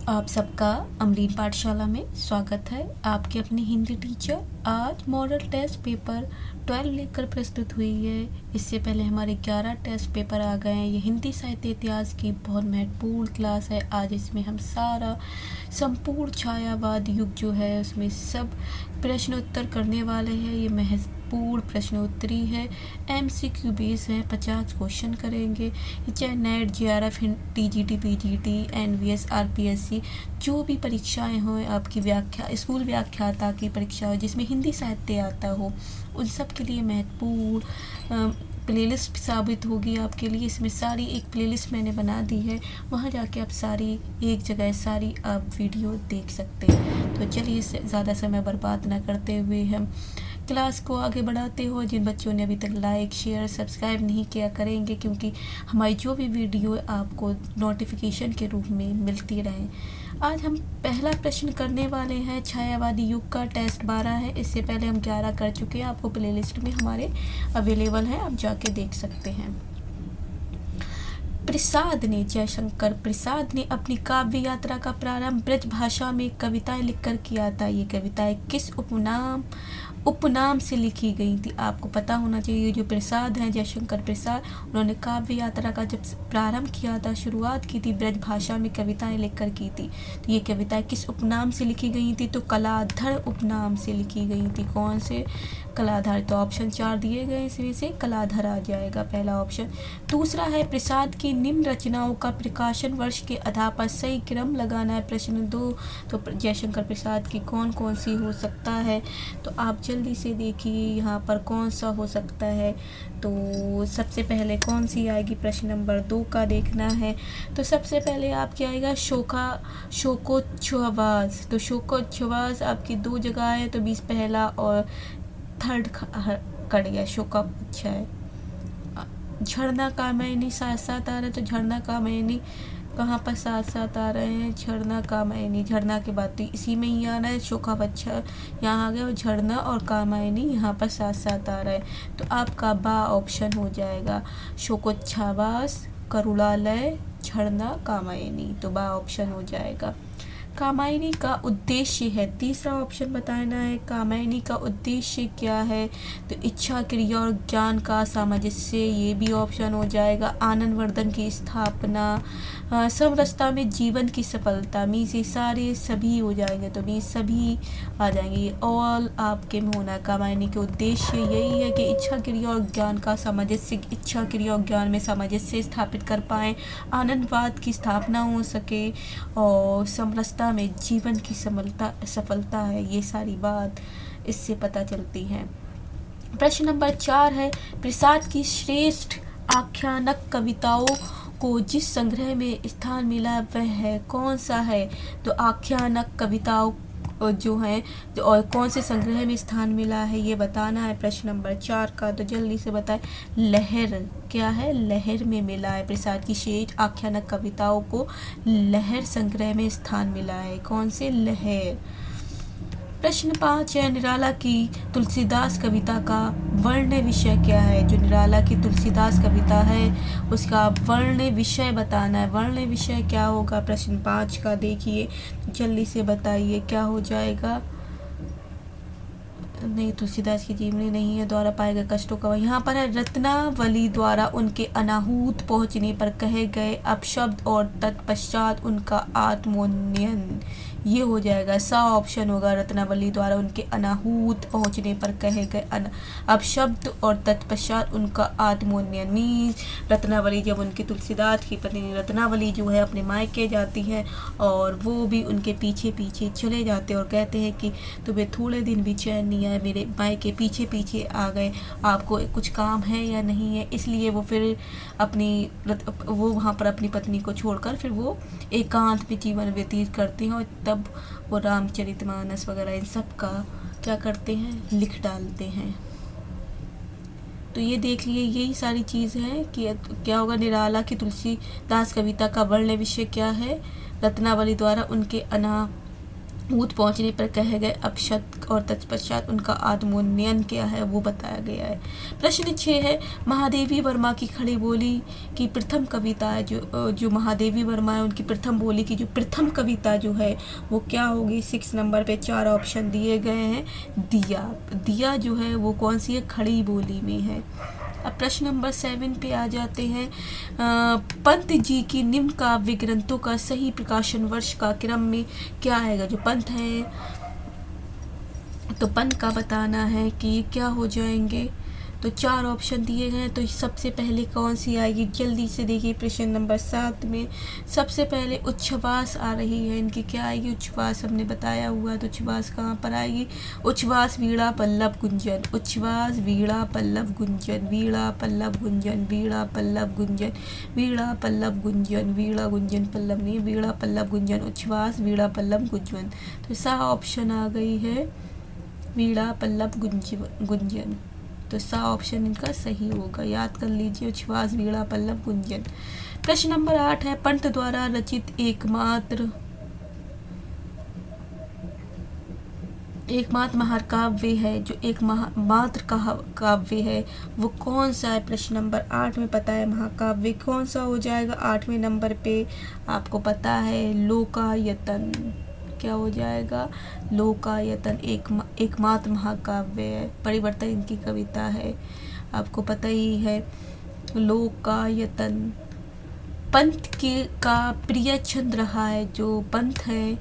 आप सबका अमरीन पाठशाला में स्वागत है। आपके अपनी हिंदी टीचर आज मॉडल टेस्ट पेपर 12 लेकर प्रस्तुत हुई है। इससे पहले हमारे 11 टेस्ट पेपर आ गए हैं। ये हिंदी साहित्य इतिहास की बहुत महत्वपूर्ण क्लास है। आज इसमें हम सारा संपूर्ण छायावाद युग जो है उसमें सब प्रश्न उत्तर करने वाले हैं। ये महत्वपूर्ण प्रश्नोत्तरी है, MCQ बेस है, 50 क्वेश्चन करेंगे। चाहे net, JRF, TGT, PGT, NVS, RPSC जो भी परीक्षाएं हों, आपकी व्याख्या स्कूल व्याख्याता की परीक्षा हो जिसमें हिंदी साहित्य आता हो, उन सब के लिए महत्वपूर्ण प्लेलिस्ट साबित होगी आपके लिए। इसमें सारी एक प्लेलिस्ट मैंने बना दी है, वहाँ जाके आप सारी एक जगह सारी आप वीडियो देख सकते हैं। तो चलिए ज़्यादा समय बर्बाद ना करते हुए हम क्लास को आगे बढ़ाते हो। जिन बच्चों ने अभी तक लाइक, शेयर, सब्सक्राइब नहीं किया करेंगे, क्योंकि हमारी जो भी वीडियो आपको नोटिफिकेशन के रूप में मिलती रहे। आज हम पहला प्रश्न करने वाले हैं। छायावादी युग का टेस्ट 12 है। इससे पहले हम 11 कर चुके हैं। आपको प्लेलिस्ट में हमारे अवेलेबल है, आप जाके देख सकते हैं। जयशंकर प्रसाद ने अपनी काव्य यात्रा का प्रारंभ ब्रज भाषा में कविताएं लिखकर किया था। ये कविताएं किस उपनाम से लिखी गई थी? आपको पता होना चाहिए। जो प्रसाद हैं, जयशंकर प्रसाद, उन्होंने काव्य यात्रा का जब प्रारंभ किया था, शुरुआत की थी, ब्रज भाषा में कविताएं लिखकर की थी। तो ये कविताएं किस उपनाम से लिखी गई थी? तो कलाधर उपनाम से लिखी गई थी। कौन से? कलाधर। तो ऑप्शन 4 दिए गए, इसमें से कलाधर आ जाएगा पहला ऑप्शन। दूसरा है प्रसाद की निम्न रचनाओं का प्रकाशन वर्ष के आधार पर सही क्रम लगाना है। प्रश्न 2। तो जयशंकर प्रसाद की कौन कौन सी हो सकता है? तो आप जल्दी से देखिए यहाँ पर कौन सा हो सकता है। तो सबसे पहले कौन सी आएगी? प्रश्न नंबर 2 का देखना है। तो सबसे पहले आपकी आएगा शोकोच्छ्वास। तो शोकोच्छ्वास आपकी 2 जगह है, तो 20 पहला और 3rd कट गया। शोकोच्छ्वास है। झरना कामयनी साथ साथ आ रहा है, तो झरना कामयनी कहाँ पर साथ साथ आ रहे हैं? झरना कामयनी, झरना के बाद तो इसी में ही आ रहा है। शोकावच्छा यहाँ आ गया, और झरना और कामयनी यहाँ पर साथ साथ आ रहा है। तो आपका बा ऑप्शन हो जाएगा। शोकोच्छ्वास, करुणालय, झरना, कामयनी। तो बा ऑप्शन हो जाएगा। कामायनी का उद्देश्य है, तीसरा ऑप्शन बताना है। कामायनी का उद्देश्य क्या है? तो इच्छा, क्रिया और ज्ञान का सामंजस्य, ये भी ऑप्शन हो जाएगा। आनंद वर्धन की स्थापना, समरसता में जीवन की सफलता, मी से सारे सभी हो जाएंगे, तो मी सभी आ जाएंगे। ये ऑल आपके में होना है। कामायनी के उद्देश्य यही है कि इच्छा, क्रिया और ज्ञान का सामंजस्य, इच्छा, क्रिया और ज्ञान में सामंजस्य स्थापित कर पाएँ, आनंदवाद की स्थापना हो सके, और समरसता में जीवन की सफलता है। ये सारी बात इससे पता चलती है। प्रश्न नंबर 4 है, प्रसाद की श्रेष्ठ आख्यानक कविताओं को जिस संग्रह में स्थान मिला वह है कौन सा है? तो आख्यानक कविताओं जो है तो और कौन से संग्रह में स्थान मिला है ये बताना है। प्रश्न नंबर 4 का, तो जल्दी से बताएं। लहर। क्या है? लहर में मिला है। प्रसाद की श्रेष्ठ आख्यानक कविताओं को लहर संग्रह में स्थान मिला है। कौन से? लहर। प्रश्न 5 है, निराला की तुलसीदास कविता का वर्ण विषय क्या है? जो निराला की तुलसीदास कविता है उसका वर्ण विषय बताना है। वर्ण विषय क्या होगा? प्रश्न 5 का देखिए, जल्दी से बताइए क्या हो जाएगा। नहीं, तुलसीदास की जीवनी नहीं है। द्वारा पाए गए कष्टों का यहाँ पर है। रत्नावली द्वारा उनके अनाहूत पहुँचने पर कहे गए अपशब्द और तत्पश्चात उनका आत्मोन्नयन, ये हो जाएगा। सा ऑप्शन होगा। रत्नावली द्वारा उनके अनाहूत पहुँचने पर कहे गए अपशब्द और तत्पश्चात उनका आत्मोन्नयन। मीन्स रत्नावली जब उनकी तुलसीदास की पत्नी रत्नावली जो है अपने मायके जाती है, और वो भी उनके पीछे पीछे चले जाते हैं और कहते हैं कि तुम्हें थोड़े दिन भी चैन नहीं आया, मेरे मायके पीछे पीछे आ गए, आपको कुछ काम है या नहीं है? इसलिए वो फिर वो वहाँ पर अपनी पत्नी को छोड़कर फिर वो एकांत में जीवन व्यतीत करते हैं, और तब वो रामचरितमानस वगैरह इन सब का क्या करते हैं? लिख डालते हैं। तो ये देख लिए, यही सारी चीज़ है कि क्या होगा। निराला की तुलसीदास कविता का वर्ण विषय क्या है? रत्नावली द्वारा उनके ऊँट पहुँचने पर कहे गए अपशब्द और तत्पश्चात उनका आत्मोन्नयन क्या है वो बताया गया है। प्रश्न 6 है, महादेवी वर्मा की खड़ी बोली की प्रथम कविता है, जो महादेवी वर्मा है उनकी प्रथम बोली की जो प्रथम कविता जो है वो क्या होगी। 6 नंबर पे 4 ऑप्शन दिए गए हैं। दिया, दिया जो है वो कौन सी है, खड़ी बोली में है। अब प्रश्न नंबर 7 पे आ जाते हैं। पंत जी की निम्न काव्य ग्रंथों का सही प्रकाशन वर्ष का क्रम में क्या आएगा। जो पंत है तो पंत का बताना है कि क्या हो जाएंगे। तो 4 ऑप्शन दिए गए हैं, तो सबसे पहले कौन सी आएगी, जल्दी से देखिए। प्रश्न नंबर 7 में सबसे पहले उच्छ्वास आ रही है, इनकी क्या आएगी, उच्छ्वास हमने बताया हुआ। तो उच्छ्वास कहाँ पर आएगी, उच्छ्वास वीणा पल्लव गुंजन, उच्छ्वास वीणा पल्लव गुंजन, वीणा पल्लव गुंजन, वीणा पल्लव गुंजन, वीणा पल्लव गुंजन, वीणा गुंजन पल्लव नहीं, वीणा पल्लव गुंजन, उच्छ्वास वीणा पल्लव गुंजन। तो सा ऑप्शन आ गई है वीणा पल्लव गुंजन। तो सा ऑप्शन इनका सही होगा, याद कर लीजिए, उच्छ्वास वीणा पल्लव गुंजन। प्रश्न नंबर 8 है, पंत द्वारा रचित एकमात्र महाकाव्य है, जो एकमात्र काव्य है वो कौन सा है। प्रश्न नंबर 8 में पता है महाकाव्य कौन सा हो जाएगा। 8वें नंबर पे आपको पता है लोकायतन, क्या हो जाएगा, लोकायतन एकमात्र महाकाव्य है। परिवर्तन इनकी कविता है, आपको पता ही है, लोकायतन। पंत का प्रिय छंद रहा है, जो पंत है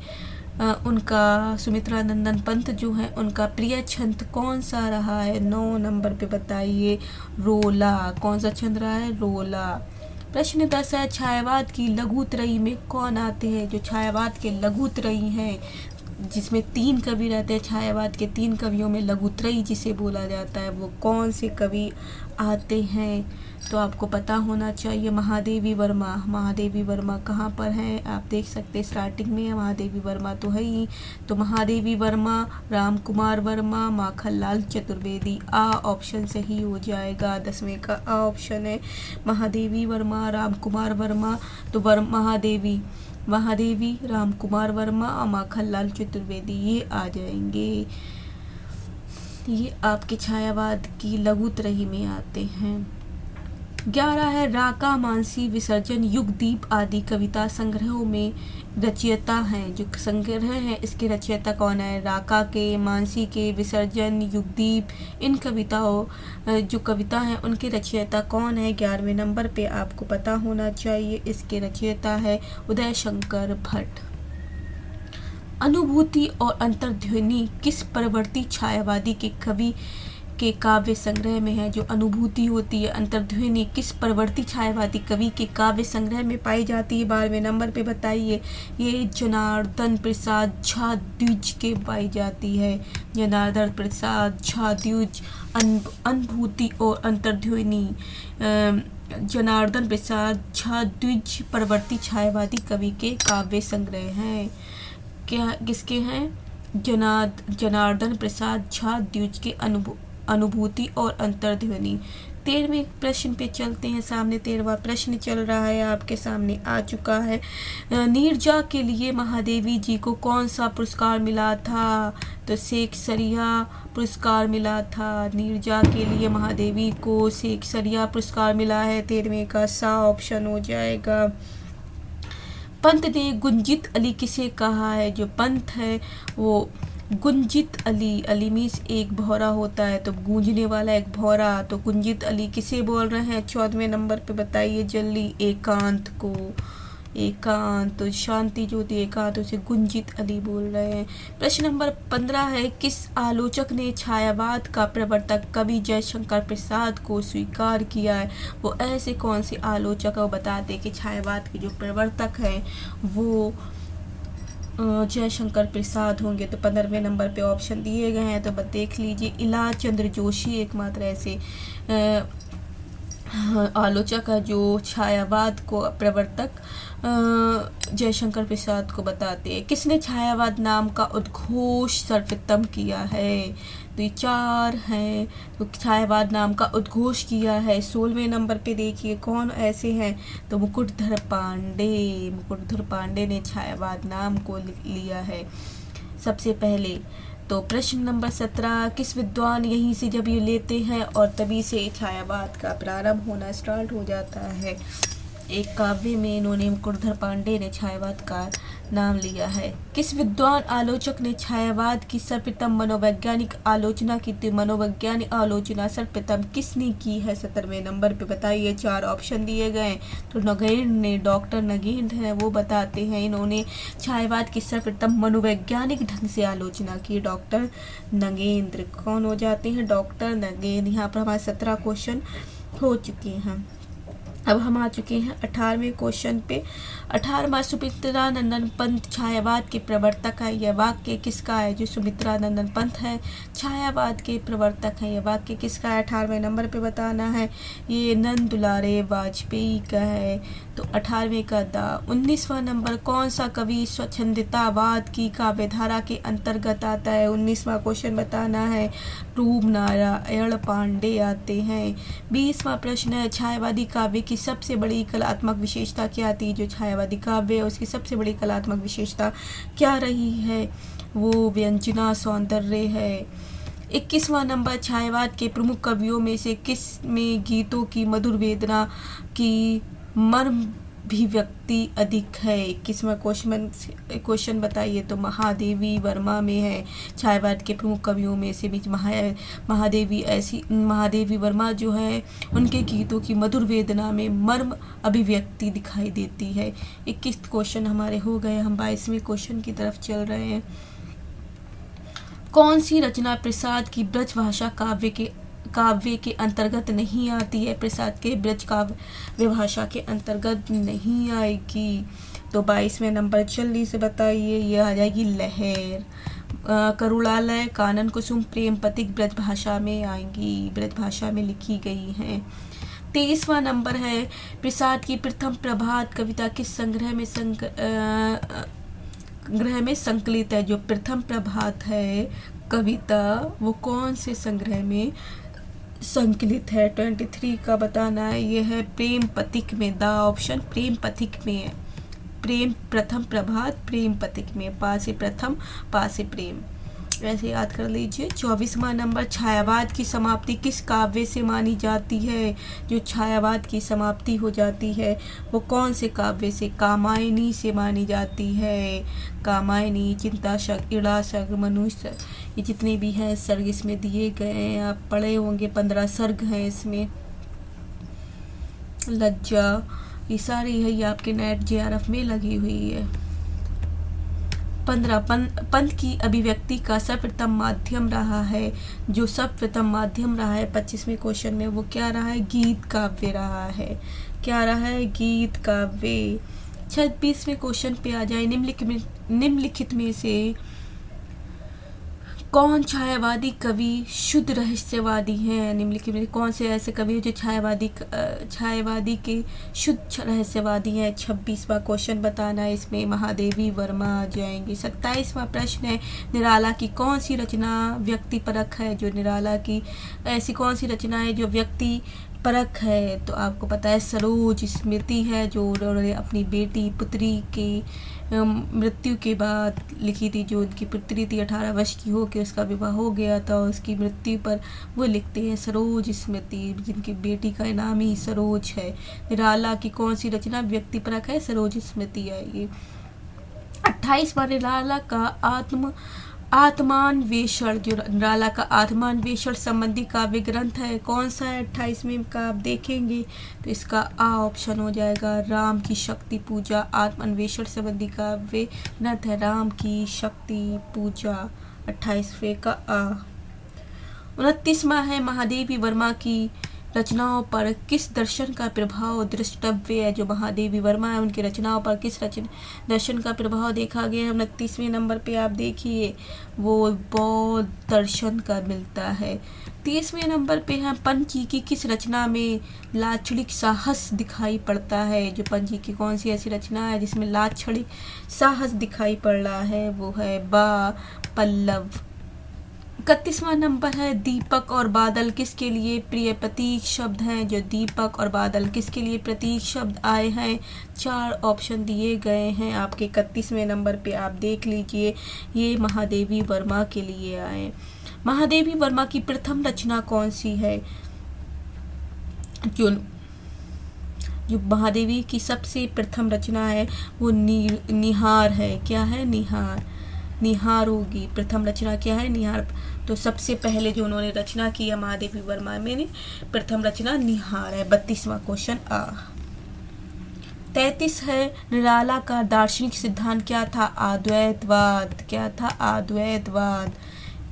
उनका सुमित्रा नंदन पंत जो है उनका प्रिय छंद कौन सा रहा है। 9 नंबर पे बताइए, रोला। कौन सा छंद रहा है, रोला। प्रश्न 10 है, छायावाद की लघुत्रयी में कौन आते हैं। जो छायावाद के लघुत्रयी हैं, जिसमें 3 कवि रहते हैं, छायावाद के 3 कवियों में लघुत्रयी जिसे बोला जाता है, वो कौन से कवि आते हैं। तो आपको पता होना चाहिए महादेवी वर्मा। महादेवी वर्मा कहाँ पर हैं, आप देख सकते हैं स्टार्टिंग में महादेवी वर्मा तो है ही। तो महादेवी वर्मा, राम कुमार वर्मा, माखनलाल चतुर्वेदी। आ ऑप्शन सही हो जाएगा, 10वें का आ ऑप्शन है। महादेवी वर्मा, राम कुमार वर्मा, तो महादेवी, राम कुमार वर्मा और माखनलाल चतुर्वेदी ये आ जाएंगे। ये आपके छायावाद की लघुत्रयी में आते हैं। 11 है, राका मानसी विसर्जन युगदीप आदि कविता संग्रहों में रचयिता हैं। जो संग्रह है इसके रचयिता कौन है। राका के, मानसी के, विसर्जन, युगदीप, इन कविताओं जो कविता हैं उनके रचयिता कौन है। 11वें नंबर पे आपको पता होना चाहिए, इसके रचयिता है उदय शंकर भट्ट। अनुभूति और अंतर्ध्वनि किस परवर्ती छायावादी के कवि के काव्य संग्रह में है। जो अनुभूति होती है, अंतर्ध्वनि किस परवर्ती छायावादी कवि के काव्य संग्रह में पाई जाती है। 12वें नंबर पे बताइए, ये जनार्दन प्रसाद झा द्विज के पाई जाती है। जनार्दन प्रसाद झा द्विज। अनुभूति और अंतर्ध्वनि जनार्दन प्रसाद झा द्विज परवर्ती छायावादी कवि के काव्य संग्रह हैं। क्या किसके हैं, जनार्दन प्रसाद झा द्विज के अनुभूति और अंतर्ध्वनि। 13वें प्रश्न पे चलते हैं। सामने 13वां प्रश्न चल रहा है, आपके सामने आ चुका है। नीरजा के लिए महादेवी जी को कौन सा पुरस्कार मिला था। तो शेखसरिया पुरस्कार मिला था। नीरजा के लिए महादेवी को शेखसरिया पुरस्कार मिला है। 13वें का सा ऑप्शन हो जाएगा। पंत ने गुंजित अली किसे कहा है। जो पंत है वो गुंजित अली, अली मीन्स एक भौरा होता है, तो गूंजने वाला एक भौरा, तो गुंजित अली किसे बोल रहे हैं। 14वें नंबर पे बताइए जल्दी, एकांत को। एकांत, तो शांति जो होती है एकांत, उसे गुंजित अली बोल रहे हैं। प्रश्न नंबर 15 है, किस आलोचक ने छायावाद का प्रवर्तक कवि जयशंकर प्रसाद को स्वीकार किया है। वो ऐसे कौन से आलोचक है, वो बताते कि छायावाद के जो प्रवर्तक हैं वो जयशंकर प्रसाद होंगे। तो 15वें नंबर पे ऑप्शन दिए गए हैं, तो बस देख लीजिए। इला चंद्र जोशी एकमात्र ऐसे आलोचक है जो छायावाद को प्रवर्तक जयशंकर प्रसाद को बताते हैं। किसने छायावाद नाम का उद्घोष सर्वोत्तम किया है। तो ये 4 हैं, तो छायावाद नाम का उद्घोष किया है। 16वें नंबर पे देखिए कौन ऐसे हैं, तो मुकुटधर पांडे ने छायावाद नाम को लिया है। सबसे पहले तो प्रश्न नंबर 17, किस विद्वान यहीं से जब ये लेते हैं और तभी से छायावाद का प्रारंभ होना स्टार्ट हो जाता है। एक काव्य में इन्होंने मुकुटधर पांडे ने छायावाद का नाम लिया है। किस विद्वान आलोचक ने छायावाद की सर्वप्रथम मनोवैज्ञानिक आलोचना की थी? मनोवैज्ञानिक आलोचना सर्वप्रथम किसने की है? 17वें नंबर पे बताइए। 4 ऑप्शन दिए गए तो नगेंद्र ने, डॉक्टर नगेंद्र है वो बताते हैं इन्होंने छायावाद की सर्वप्रथम मनोवैज्ञानिक ढंग से आलोचना की। डॉक्टर नगेंद्र कौन हो जाते हैं? डॉक्टर नगेंद्र। यहाँ पर हमारे 17 क्वेश्चन हो चुके हैं। अब हम आ चुके हैं 18वें क्वेश्चन पे। 18वां, सुमित्रानंदन पंत छायावाद के प्रवर्तक है। यह वाक्य किसका है? जो सुमित्रानंदन पंत है छायावाद के प्रवर्तक है। यह वाक्य किसका है? 18वें नंबर पे बताना है। ये नंद दुलारे वाजपेयी का है। तो 18वें का दा। 19वां नंबर, कौन सा कवि स्वच्छंदतावाद की काव्यधारा के अंतर्गत आता है? 19वां क्वेश्चन बताना है। रूप नारायण पांडे आते हैं। 20वां प्रश्न है, छायावादी काव्य की सबसे बड़ी कलात्मक विशेषता क्या थी? जो छायावादी काव्य है उसकी सबसे बड़ी कलात्मक विशेषता क्या रही है? वो व्यंजना सौंदर्य है। 21वां नंबर, छायावाद के प्रमुख कवियों में से किस में गीतों की मधुर वेदना की मर्म अभिव्यक्ति अधिक है? 21वां क्वेश्चन बताइए। तो महादेवी वर्मा में है। छायावाद के प्रमुख कवियों में से बीच महादेवी वर्मा जो है उनके गीतों की मधुर वेदना में मर्म अभिव्यक्ति दिखाई देती है। 21 क्वेश्चन हमारे हो गए। हम 22वें क्वेश्चन की तरफ चल रहे हैं। कौन सी रचना प्रसाद की ब्रज भाषा काव्य के अंतर्गत नहीं आती है? प्रसाद के ब्रज काव्य भाषा के अंतर्गत नहीं आएगी। तो 22वें नंबर जल्दी से बताइए। यह आ जाएगी लहर। करुणालय, कानन कुसुम, प्रेम पथिक ब्रज भाषा में आएंगी, ब्रज भाषा में लिखी गई हैं। 23वां नंबर है, प्रसाद की प्रथम प्रभात कविता किस संग्रह में संकलित है? जो प्रथम प्रभात है कविता वो कौन से संग्रह में संकलित है? 23 का बताना है। यह है प्रेम पथिक में। द ऑप्शन प्रेम पथिक में है। प्रेम प्रथम प्रभात प्रेम पथिक में। पा से प्रथम, पा से प्रेम, ऐसे याद कर लीजिए। 24वां नंबर, छायावाद की समाप्ति किस काव्य से मानी जाती है? जो छायावाद की समाप्ति हो जाती है वो कौन से काव्य से? कामायनी से मानी जाती है। कामायनी, चिंताशक, इड़ाशक, मनुष्य, ये जितने भी हैं सर्ग इसमें दिए गए हैं, आप पढ़े होंगे। 15 सर्ग हैं इसमें। लज्जा, ये सारी है, ये आपके नेट JRF में लगी हुई है। 15, पंथ की अभिव्यक्ति का सर्वप्रथम माध्यम रहा है। जो सर्वप्रथम माध्यम रहा है 25वें क्वेश्चन में वो क्या रहा है? गीत काव्य रहा है। क्या रहा है? गीत काव्य। 26वें क्वेश्चन पे आ जाए। निम्नलिखित में से कौन छायावादी कवि शुद्ध रहस्यवादी हैं? निम्नलिखित में कौन से ऐसे कवि हैं जो छायावादी के शुद्ध रहस्यवादी हैं? 26वां क्वेश्चन बताना है। इसमें महादेवी वर्मा आ जाएंगे। 27वां प्रश्न है, निराला की कौन सी रचना व्यक्ति परक है? जो निराला की ऐसी कौन सी रचना है जो व्यक्ति परक है? तो आपको पता है सरोज स्मृति है, जो उन्होंने अपनी बेटी पुत्री की मृत्यु के बाद लिखी थी। जो उनकी पुत्री थी 18 वर्ष की हो के उसका विवाह हो गया था, उसकी मृत्यु पर वो लिखते हैं सरोज स्मृति, जिनकी बेटी का नाम ही सरोज है। निराला की कौन सी रचना व्यक्ति परक है? सरोज स्मृति है ये। 28वां, निराला का आत्मान्वेषण, जो निराला का आत्मान्वेषण संबंधी काव्य ग्रंथ है कौन सा है? 28वें का आप देखेंगे तो इसका आ ऑप्शन हो जाएगा। राम की शक्ति पूजा आत्मान्वेषण संबंधी काव्य ग्रंथ है राम की शक्ति पूजा। 28वें का आ। 29वां है, महादेवी वर्मा की रचनाओं पर किस दर्शन का प्रभाव दृष्टव्य है? जो महादेवी वर्मा है उनकी रचनाओं पर किस दर्शन का प्रभाव देखा गया है? 29वें नंबर पे आप देखिए वो बौद्ध दर्शन का मिलता है। 30वें नंबर पे है, पंची की किस रचना में लाक्षणिक साहस दिखाई पड़ता है? जो पंची की कौन सी ऐसी रचना है जिसमें लाक्षणिक साहस दिखाई पड़ रहा है? वो है बा पल्लव। 31वां नंबर है दीपक और बादल किसके लिए प्रिय प्रतीक शब्द हैं। जो दीपक और बादल किसके लिए प्रतीक शब्द आए हैं, 4 ऑप्शन दिए गए हैं आपके 31वें नंबर पे, आप देख लीजिए। ये महादेवी वर्मा के लिए आए। महादेवी वर्मा की प्रथम रचना कौन सी है। जो महादेवी की सबसे प्रथम रचना है वो निहार है। क्या है, निहार। निहार होगी प्रथम रचना। क्या है, निहार। तो सबसे पहले जो उन्होंने रचना की है महादेवी वर्मा में प्रथम रचना निहार है। 32वां क्वेश्चन आ। 33 है निराला का दार्शनिक सिद्धांत क्या था, अद्वैतवाद। क्या था, अद्वैतवाद।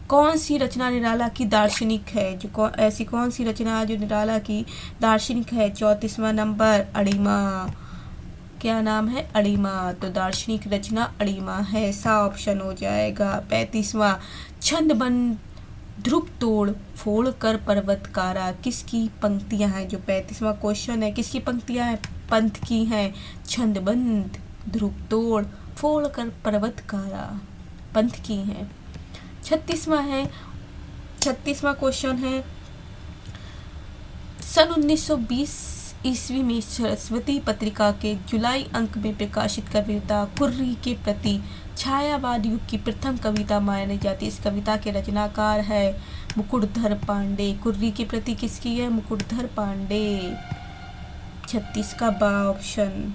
कौन सी रचना निराला की दार्शनिक है, जो ऐसी कौन सी रचना जो निराला की दार्शनिक है। 34वां नंबर अणिमा। क्या नाम है, अणिमा। तो दार्शनिक रचना अणिमा है, सा ऑप्शन हो जाएगा। 35वां छंदबंद ध्रुव तोड़ फोड़ कर पर्वतकारा किसकी पंक्तियां हैं। जो 35वां क्वेश्चन है किसकी पंक्तियां हैं, पंथ की हैं। छंदबंद ध्रुव तोड़ फोड़ कर पर्वतकारा पंथ की हैं। 36वां क्वेश्चन है सन 1920 ईस्वी में सरस्वती पत्रिका के जुलाई अंक में प्रकाशित कविता कुर्री के प्रति छायावाद युग की प्रथम कविता मानी जाती है। इस कविता के रचनाकार है मुकुटधर पांडे। कुर्री के प्रति किसकी है, मुकुटधर पांडे। 36 का बा ऑप्शन।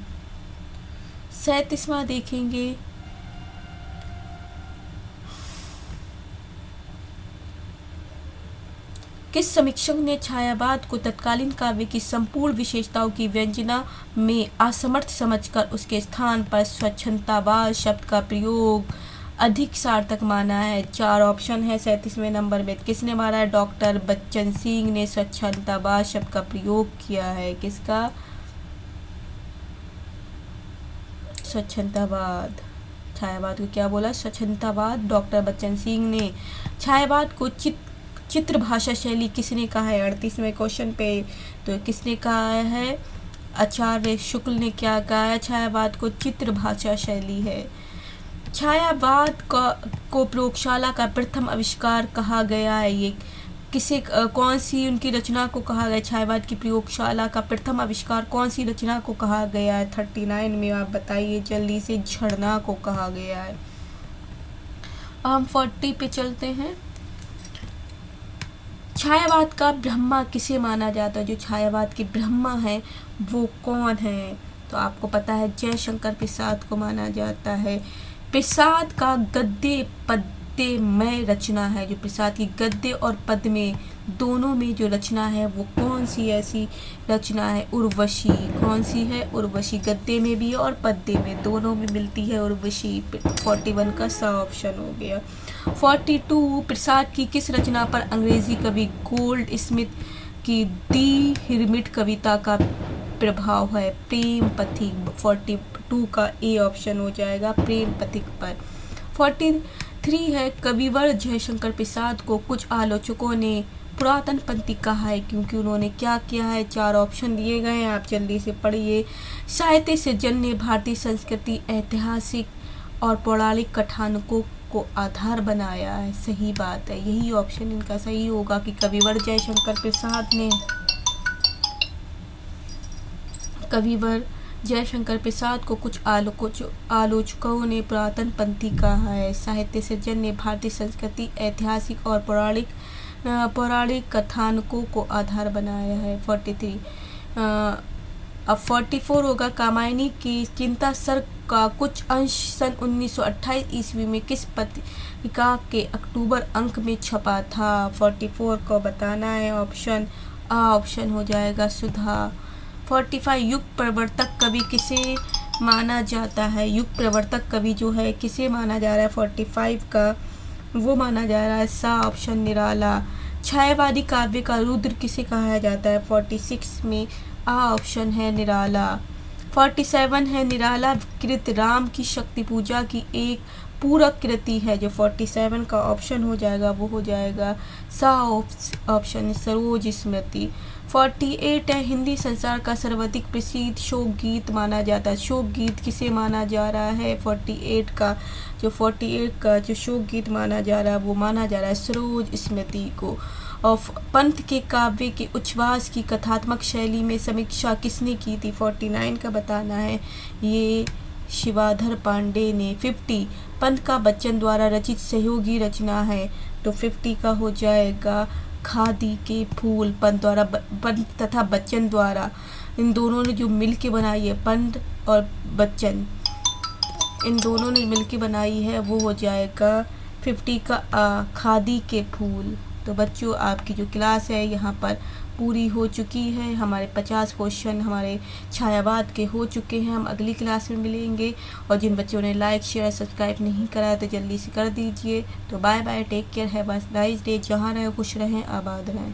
37वां देखेंगे किस समीक्षक ने छायावाद को तत्कालीन काव्य की संपूर्ण विशेषताओं की व्यंजना में असमर्थ समझकर उसके स्थान पर स्वच्छंदतावाद शब्द का प्रयोग अधिक सार्थक माना है। 4 ऑप्शन है 37वें नंबर में। किसने माना है, डॉक्टर बच्चन सिंह ने स्वच्छंदतावाद शब्द का प्रयोग किया है। किसका, स्वच्छंदतावाद। छायावाद को क्या बोला, स्वच्छंदतावाद। डॉक्टर बच्चन सिंह ने। छायावाद को चित्र भाषा शैली किसने कहा है, 38वें क्वेश्चन पे। तो किसने कहा है, आचार्य शुक्ल ने क्या कहा है, छायावाद को चित्र भाषा शैली है। छायावाद को प्रयोगशाला का प्रथम आविष्कार कहा गया है। ये किसे, कौन सी उनकी रचना को कहा गया, छायावाद की प्रयोगशाला का प्रथम आविष्कार कौन सी रचना को कहा गया है। 39 में आप बताइए जल्दी से, झरना को कहा गया है। हम 40 पे चलते हैं। छायावाद का ब्रह्मा किसे माना जाता है, जो छायावाद के ब्रह्मा है वो कौन है। तो आपको पता है जयशंकर प्रसाद को माना जाता है। प्रसाद का गद्य पद्यमय रचना है, जो प्रसाद की गद्य और पद्य में दोनों में जो रचना है वो कौन सी ऐसी रचना है, उर्वशी। कौन सी है, उर्वशी। गद्य में भी और पद्य में दोनों में मिलती है उर्वशी। 41 का सा ऑप्शन हो गया। 42 प्रसाद की किस रचना पर अंग्रेजी कवि गोल्ड स्मिथ की दी हिरमिट कविता का प्रभाव है, प्रेम पथिक। 42 का ए ऑप्शन हो जाएगा, प्रेम पथिक पर। 43 है कविवर जयशंकर प्रसाद को कुछ आलोचकों ने पुरातन पंथी कहा है, क्योंकि उन्होंने क्या किया है। 4 ऑप्शन दिए गए हैं, आप जल्दी से पढ़िए। साहित्य सृजन ने भारतीय संस्कृति, ऐतिहासिक और पौराणिक कथानकों को आधार बनाया है। सही बात है, यही ऑप्शन इनका सही होगा कि कविवर जयशंकर प्रसाद ने, कविवर जयशंकर प्रसाद को कुछ आलोचकों ने पुरातन पंथी कहा है। साहित्य सृजन ने भारतीय संस्कृति, ऐतिहासिक और पौराणिक कथानकों को आधार बनाया है। 43 अब 44 होगा कामायनी की चिंता सर का कुछ अंश सन 1928 ईस्वी में किस पत्रिका के अक्टूबर अंक में छपा था। 44 को बताना है, ऑप्शन आ ऑप्शन हो जाएगा, सुधा। 45 युग प्रवर्तक कवि किसे माना जाता है, युग प्रवर्तक कवि जो है किसे माना जा रहा है 45 का, वो माना जा रहा है सा ऑप्शन निराला। छायावादी काव्य का रुद्र किसे कहा जाता है 46 में, आ ऑप्शन है निराला। 47 है निराला कृत राम की शक्ति पूजा की एक पूरक कृति है, जो 47 का ऑप्शन हो जाएगा वो हो जाएगा सा ऑप्शन सरोज स्मृति। 48 है, हिंदी संसार का सर्वाधिक प्रसिद्ध शोक गीत माना जाता है। शोक गीत किसे माना जा रहा है? 48 का जो शोक गीत माना जा रहा है वो माना जा रहा है सरोज स्मृति को। और पंत के काव्य के उच्छ्वास की कथात्मक शैली में समीक्षा किसने की थी? 49 का बताना है, ये शिवाधर पांडे ने। 50 पंत का बच्चन द्वारा रचित सहयोगी रचना है, तो 50 का हो जाएगा खादी के फूल। पंत तथा बच्चन द्वारा, इन दोनों ने जो मिल के बनाई है, पंत और बच्चन इन दोनों ने मिल के बनाई है, वो हो जाएगा 50 का खादी के फूल। तो बच्चों आपकी जो क्लास है यहाँ पर पूरी हो चुकी है। हमारे 50 क्वेश्चन हमारे छायावाद के हो चुके हैं। हम अगली क्लास में मिलेंगे। और जिन बच्चों ने लाइक शेयर सब्सक्राइब नहीं करा तो जल्दी से कर दीजिए। तो bye bye, take care, have a nice day. जहाँ रहें खुश रहें, आबाद रहें।